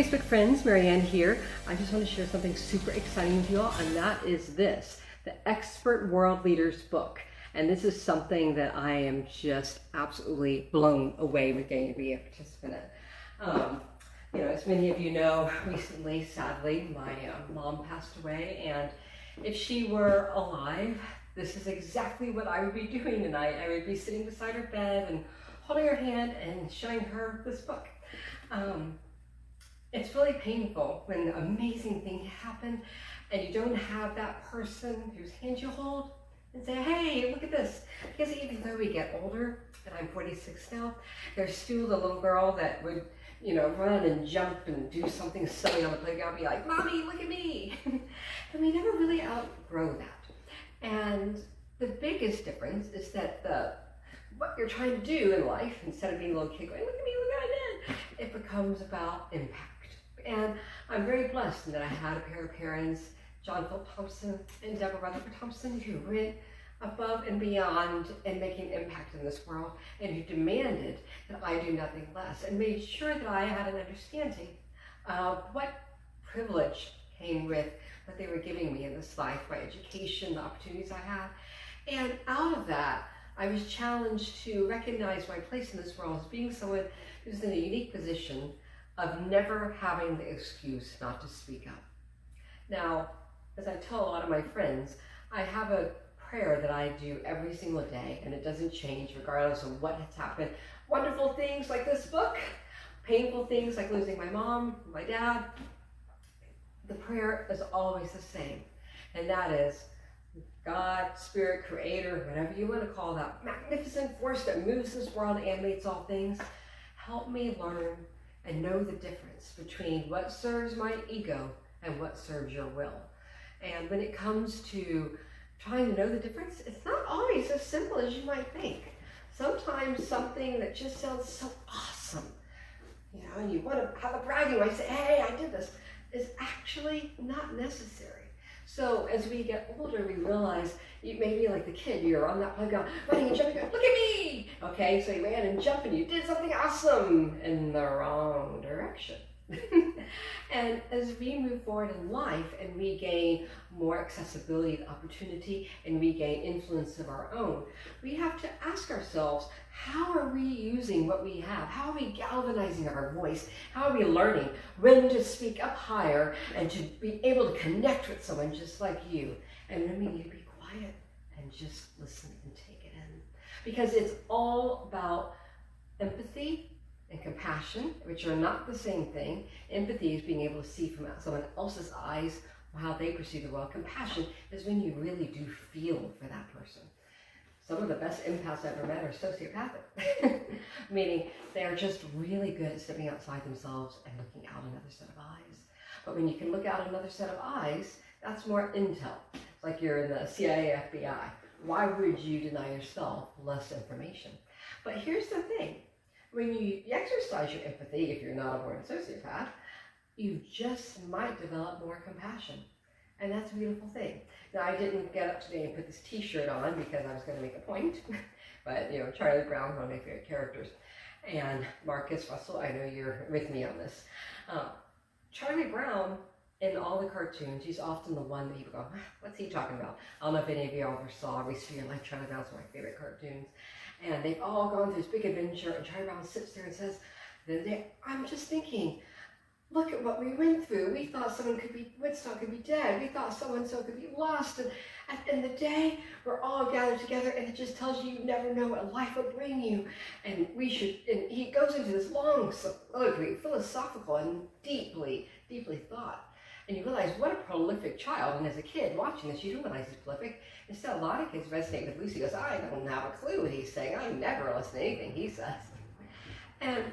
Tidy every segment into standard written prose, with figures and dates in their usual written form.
Facebook friends, Marianne here. I just want to share something super exciting with you all, and that is this, the Expert World Leaders book. And this is something that I am just absolutely blown away with getting to be a participant in. As many of you know, recently, sadly, my mom passed away, and if she were alive, this is exactly what I would be doing tonight. I would be sitting beside her bed and holding her hand and showing her this book. It's really painful when an amazing thing happens and you don't have that person whose hand you hold and say, hey, look at this. Because even though we get older, and I'm 46 now, there's still the little girl that would, run and jump and do something silly on the playground, be like, Mommy, look at me. And we never really outgrow that. And the biggest difference is that what you're trying to do in life, instead of being a little kid going, look at me, look what I did, it becomes about impact. And I'm very blessed that I had a pair of parents, John Philip Thompson and Deborah Rutherford Thompson, who went above and beyond in making an impact in this world, and who demanded that I do nothing less, and made sure that I had an understanding of what privilege came with what they were giving me in this life, my education, the opportunities I had. And out of that, I was challenged to recognize my place in this world as being someone who's in a unique position of never having the excuse not to speak up. Now, as I tell a lot of my friends, I have a prayer that I do every single day, and it doesn't change regardless of what has happened. Wonderful things like this book, painful things like losing my mom, my dad. The prayer is always the same, and that is, God, Spirit, Creator, whatever you want to call that magnificent force that moves this world and animates all things, help me learn and know the difference between what serves my ego and what serves your will. And when it comes to trying to know the difference, it's not always as simple as you might think. Sometimes something that just sounds so awesome, and you want to have a bragging right, say, hey, I did this, is actually not necessary. So as we get older, we realize you may be like the kid, you're on that playground, running and jumping, look at me! Okay, so you ran and jumped and you did something awesome in the wrong direction. And as we move forward in life and we gain more accessibility and opportunity and we gain influence of our own, we have to ask ourselves, how are we using what we have? How are we galvanizing our voice? How are we learning when to speak up higher and to be able to connect with someone just like you? And when we need to be quiet and just listen and take it in. Because it's all about empathy and compassion, which are not the same thing. Empathy is being able to see from someone else's eyes how they perceive the world. Compassion is when you really do feel for that person. Some of the best empaths I've ever met are sociopathic, meaning they're just really good at stepping outside themselves and looking out another set of eyes. But when you can look out another set of eyes, that's more intel. It's like you're in the CIA, FBI. Why would you deny yourself less information? But here's the thing. When you exercise your empathy, if you're not a born sociopath, you just might develop more compassion. And that's a beautiful thing. Now, I didn't get up today and put this t-shirt on because I was going to make a point. But, Charlie Brown, one of my favorite characters. And Marcus Russell, I know you're with me on this. Charlie Brown, in all the cartoons, he's often the one that you go, what's he talking about? I don't know if any of you ever saw Race for Your Life. Charlie Brown's one of my favorite cartoons. And they've all gone through this big adventure, and Charlie Brown sits there and says, I'm just thinking, look at what we went through. We thought Woodstock could be dead. We thought so-and-so could be lost. And at the end of the day, we're all gathered together, and it just tells you never know what life will bring you. And and he goes into this long soliloquy, philosophical and deeply, deeply thought. And you realize what a prolific child, and as a kid watching this, you don't realize he's prolific. Instead, a lot of kids resonate with Lucy. He goes, I don't have a clue what he's saying. I never listen to anything he says. And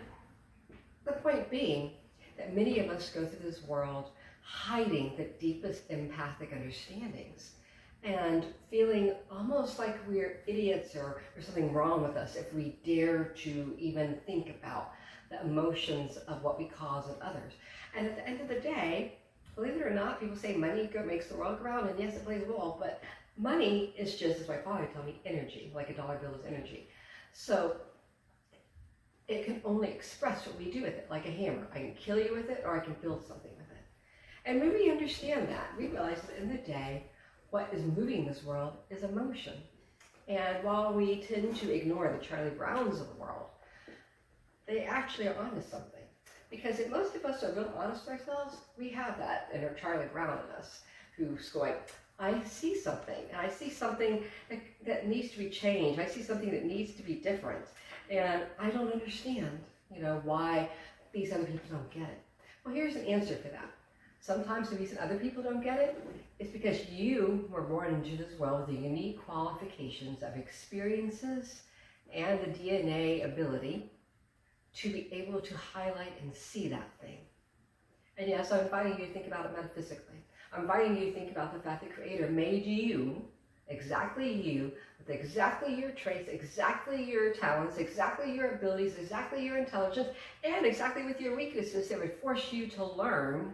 the point being that many of us go through this world hiding the deepest empathic understandings and feeling almost like we're idiots or there's something wrong with us if we dare to even think about the emotions of what we cause in others. And at the end of the day, believe it or not, people say money makes the world go round, and yes, it plays a role, but money is just, as my father told me, energy, like a dollar bill is energy. So it can only express what we do with it, like a hammer. I can kill you with it, or I can build something with it. And when we understand that, we realize that in the day, what is moving this world is emotion. And while we tend to ignore the Charlie Browns of the world, they actually are onto something. Because if most of us are real honest with ourselves, we have that inner Charlie Brown in us who's going, I see something, and I see something that needs to be changed. I see something that needs to be different. And I don't understand, why these other people don't get it. Well, here's an answer for that. Sometimes the reason other people don't get it is because you were born into this world with the unique qualifications of experiences and the DNA ability to be able to highlight and see that thing. And yes, I'm inviting you to think about it metaphysically. I'm inviting you to think about the fact that Creator made you, with exactly your traits, exactly your talents, exactly your abilities, exactly your intelligence, and exactly with your weaknesses that would force you to learn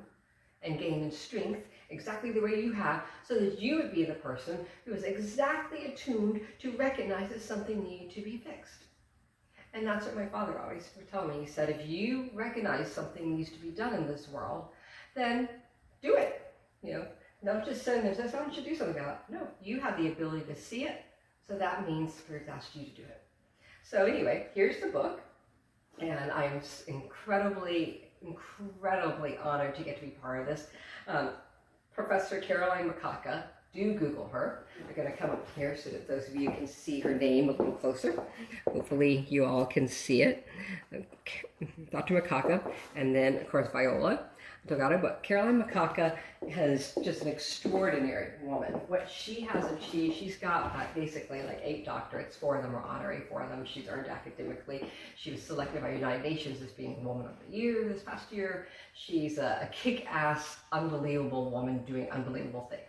and gain in strength exactly the way you have, so that you would be the person who is exactly attuned to recognize that something needs to be fixed. And that's what my father always would tell me. He said, if you recognize something needs to be done in this world, then do it. Not just sitting there and says, I want you to do something about it. No, you have the ability to see it, so that means Spirit's asked you to do it. So anyway, here's the book, and I am incredibly honored to get to be part of this. Professor Caroline Makaka, do Google her. I'm going to come up here so that those of you can see her name a little closer. Hopefully you all can see it. Dr. Makaka, and then of course Viola Delgado, but Caroline Makaka is just an extraordinary woman. What she has achieved, she's got basically like 8 doctorates. 4 of them are honorary, 4 of them she's earned academically. She was selected by United Nations as being Woman of the Year this past year. She's a kick-ass, unbelievable woman doing unbelievable things.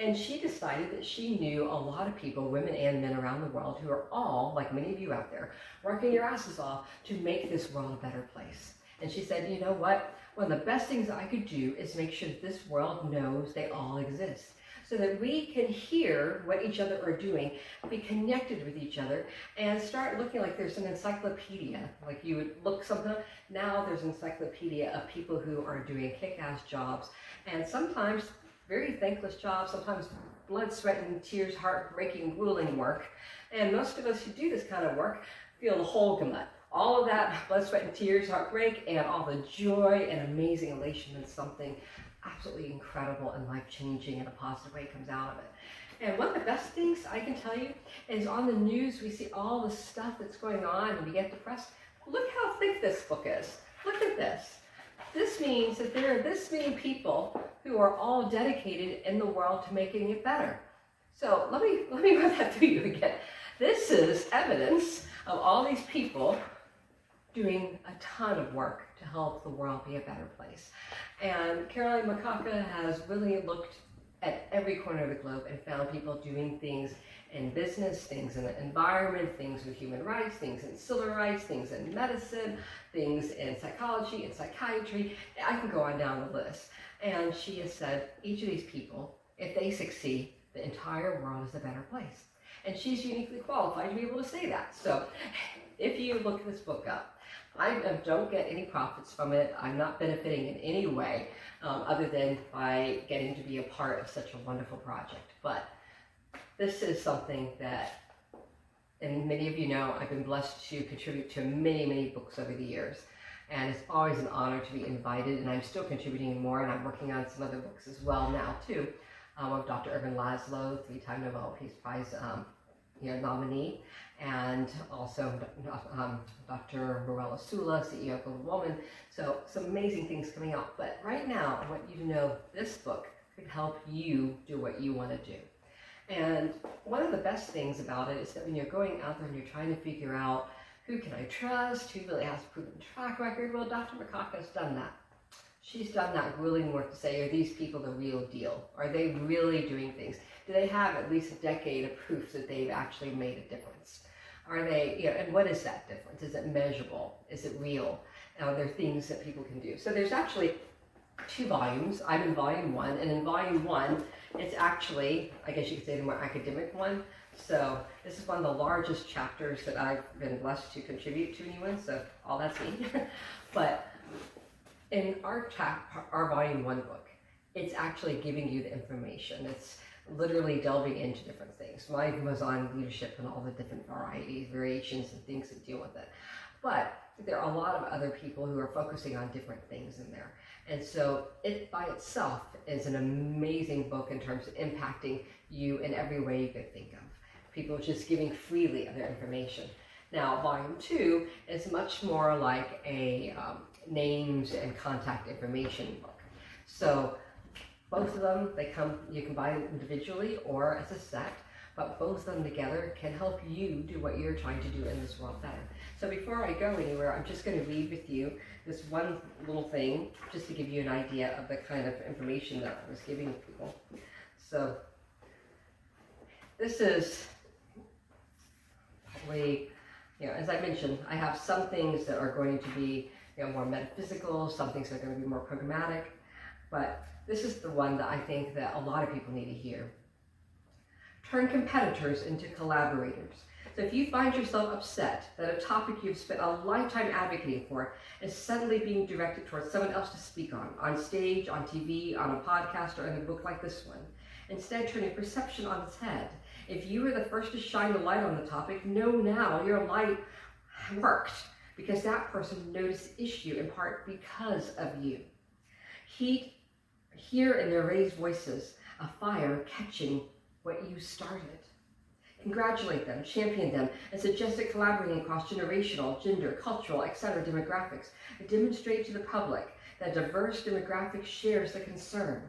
And she decided that she knew a lot of people, women and men around the world, who are all, like many of you out there, working your asses off to make this world a better place. And she said, you know what? One of the best things I could do is make sure that this world knows they all exist, so that we can hear what each other are doing, be connected with each other, and start looking like there's an encyclopedia. Like you would look something up. Now there's an encyclopedia of people who are doing kick-ass jobs, and sometimes very thankless jobs, sometimes blood, sweat, and tears, heartbreaking, grueling work. And most of us who do this kind of work feel the whole gamut. All of that blood, sweat, and tears, heartbreak, and all the joy and amazing elation when something absolutely incredible and life-changing in a positive way comes out of it. And one of the best things I can tell you is on the news, we see all the stuff that's going on and we get depressed. Look how thick this book is. Look at this. This means that there are this many people who are all dedicated in the world to making it better. So let me run that through you again. This is evidence of all these people doing a ton of work to help the world be a better place. And Caroline Makaka has really looked at every corner of the globe and found people doing things in business, things in the environment, things with human rights, things in civil rights, things in medicine, things in psychology and psychiatry. I can go on down the list. And she has said, each of these people, if they succeed, the entire world is a better place. And she's uniquely qualified to be able to say that. So if you look this book up, I don't get any profits from it. I'm not benefiting in any way other than by getting to be a part of such a wonderful project. But this is something that, and many of you know, I've been blessed to contribute to many, many books over the years. And it's always an honor to be invited, and I'm still contributing more, and I'm working on some other books as well now too, of Dr. Irvin Laszlo, 3-time Nobel Peace Prize nominee, and also Dr. Morella Sula, CEO of Global Woman. So some amazing things coming out. But right now, I want you to know this book could help you do what you want to do. And one of the best things about it is that when you're going out there and you're trying to figure out who can I trust, who really has a proven track record, well, Dr. Makaka's done that. She's done that grueling work to say, are these people the real deal? Are they really doing things? Do they have at least a decade of proof that they've actually made a difference? Are they, and what is that difference? Is it measurable? Is it real? Are there things that people can do? So there's actually 2 volumes. I'm in volume 1, and in volume 1, It's actually, I guess you could say, the more academic one. So this is one of the largest chapters that I've been blessed to contribute to anyone, so all that's me. But in our volume 1 book, it's actually giving you the information. It's literally delving into different things. Mine was on leadership and all the different varieties, variations, and things that deal with it. But there are a lot of other people who are focusing on different things in there. And so it by itself is an amazing book in terms of impacting you in every way you could think of. People just giving freely of their information. Now, volume 2 is much more like a names and contact information book. So both of them, you can buy them individually or as a set, but both of them together can help you do what you're trying to do in this world better. So before I go anywhere, I'm just going to read with you this one little thing, just to give you an idea of the kind of information that I was giving people. So this is probably, as I mentioned, I have some things that are going to be more metaphysical, some things that are going to be more programmatic, but this is the one that I think that a lot of people need to hear. Turn competitors into collaborators. So if you find yourself upset that a topic you've spent a lifetime advocating for is suddenly being directed towards someone else to speak on stage, on TV, on a podcast, or in a book like this one, instead turn your perception on its head. If you were the first to shine the light on the topic, know now your light worked, because that person noticed the issue in part because of you. Hear in their raised voices a fire catching what you started. Congratulate them, champion them, and suggest that collaborating across generational, gender, cultural, etc. demographics demonstrate to the public that diverse demographics shares the concern.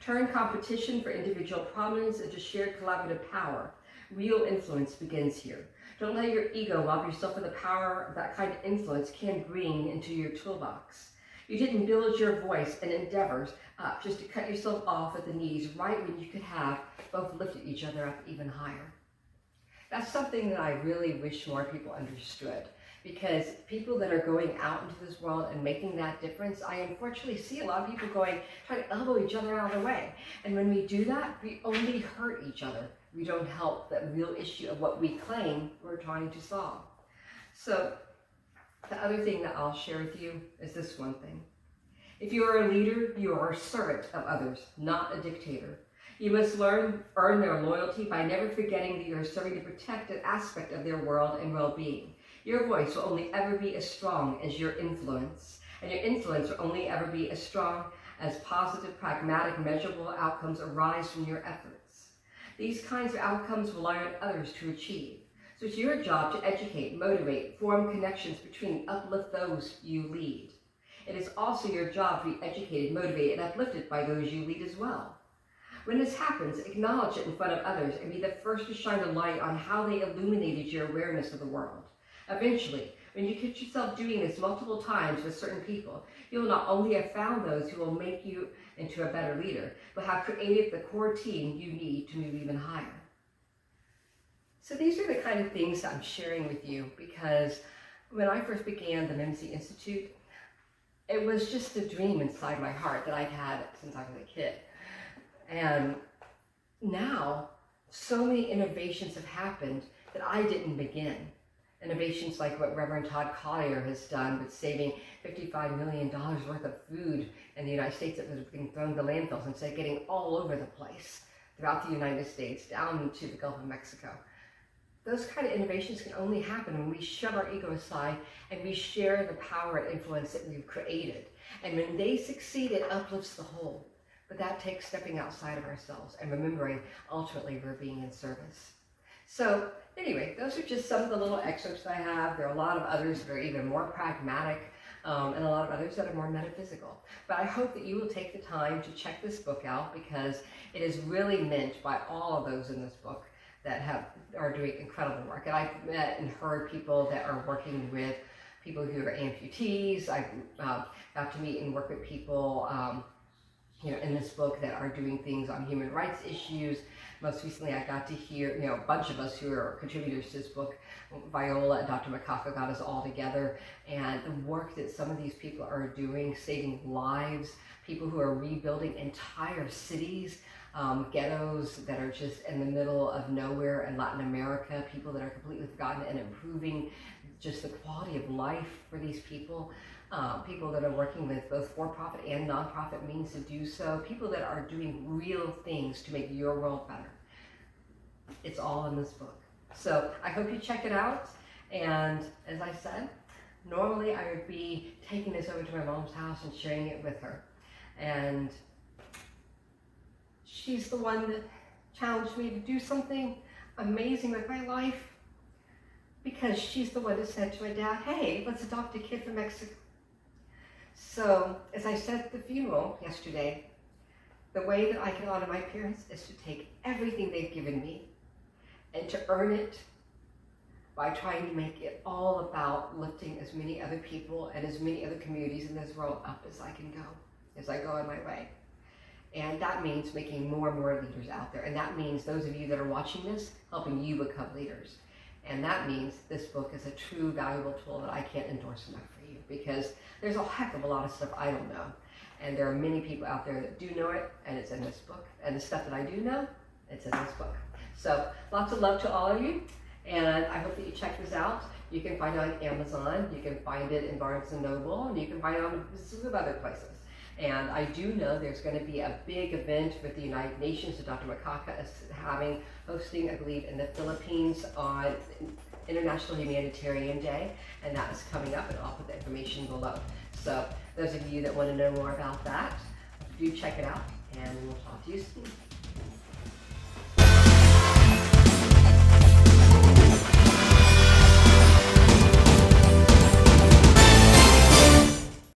Turn competition for individual prominence into shared collaborative power. Real influence begins here. Don't let your ego rob yourself of the power that kind of influence can bring into your toolbox. You didn't build your voice and endeavors up just to cut yourself off at the knees right when you could have both lifted each other up even higher. That's something that I really wish more people understood, because people that are going out into this world and making that difference, I unfortunately see a lot of people trying to elbow each other out of the way. And when we do that, we only hurt each other. We don't help that real issue of what we claim we're trying to solve. So the other thing that I'll share with you is this one thing. If you are a leader, you are a servant of others, not a dictator. You must earn their loyalty by never forgetting that you are serving to protect an aspect of their world and well-being. Your voice will only ever be as strong as your influence, and your influence will only ever be as strong as positive, pragmatic, measurable outcomes arise from your efforts. These kinds of outcomes rely on others to achieve. So it's your job to educate, motivate, form connections between, uplift those you lead. It is also your job to be educated, motivated, and uplifted by those you lead as well. When this happens, acknowledge it in front of others and be the first to shine a light on how they illuminated your awareness of the world. Eventually, when you catch yourself doing this multiple times with certain people, you will not only have found those who will make you into a better leader, but have created the core team you need to move even higher. So these are the kind of things that I'm sharing with you, because when I first began the MMC Institute, it was just a dream inside my heart that I'd had since I was a kid. And now, so many innovations have happened that I didn't begin. Innovations like what Reverend Todd Collier has done with saving $55 million worth of food in the United States that was being thrown to landfills instead of getting all over the place throughout the United States, down into the Gulf of Mexico. Those kind of innovations can only happen when we shove our ego aside and we share the power and influence that we've created. And when they succeed, it uplifts the whole. But that takes stepping outside of ourselves and remembering ultimately we're being in service. So anyway, those are just some of the little excerpts that I have. There are a lot of others that are even more pragmatic, and a lot of others that are more metaphysical. But I hope that you will take the time to check this book out, because it is really meant by all of those in this book that are doing incredible work. And I've met and heard people that are working with people who are amputees. I've got to meet and work with people in this book that are doing things on human rights issues. Most recently, I got to hear, a bunch of us who are contributors to this book, Viola and Dr. Makaka got us all together, and the work that some of these people are doing, saving lives, people who are rebuilding entire cities, ghettos that are just in the middle of nowhere in Latin America, people that are completely forgotten, and improving just the quality of life for these people. People that are working with both for-profit and non-profit means to do so. People that are doing real things to make your world better. It's all in this book. So I hope you check it out. And as I said, normally I would be taking this over to my mom's house and sharing it with her. And she's the one that challenged me to do something amazing with my life, because she's the one that said to my dad, hey, let's adopt a kid from Mexico. So as I said at the funeral yesterday, the way that I can honor my parents is to take everything they've given me and to earn it by trying to make it all about lifting as many other people and as many other communities in this world up as I can go, as I go on my way. And that means making more and more leaders out there. And that means those of you that are watching this, helping you become leaders. And that means this book is a true valuable tool that I can't endorse enough for you, because there's a heck of a lot of stuff I don't know. And there are many people out there that do know it, and it's in this book. And the stuff that I do know, it's in this book. So lots of love to all of you. And I hope that you check this out. You can find it on Amazon, you can find it in Barnes & Noble, and you can find it on some other places. And I do know there's going to be a big event with the United Nations that Dr. Makaka is hosting, I believe, in the Philippines on International Humanitarian Day, and that is coming up, and I'll put the information below. So those of you that want to know more about that, do check it out, and we'll talk to you soon.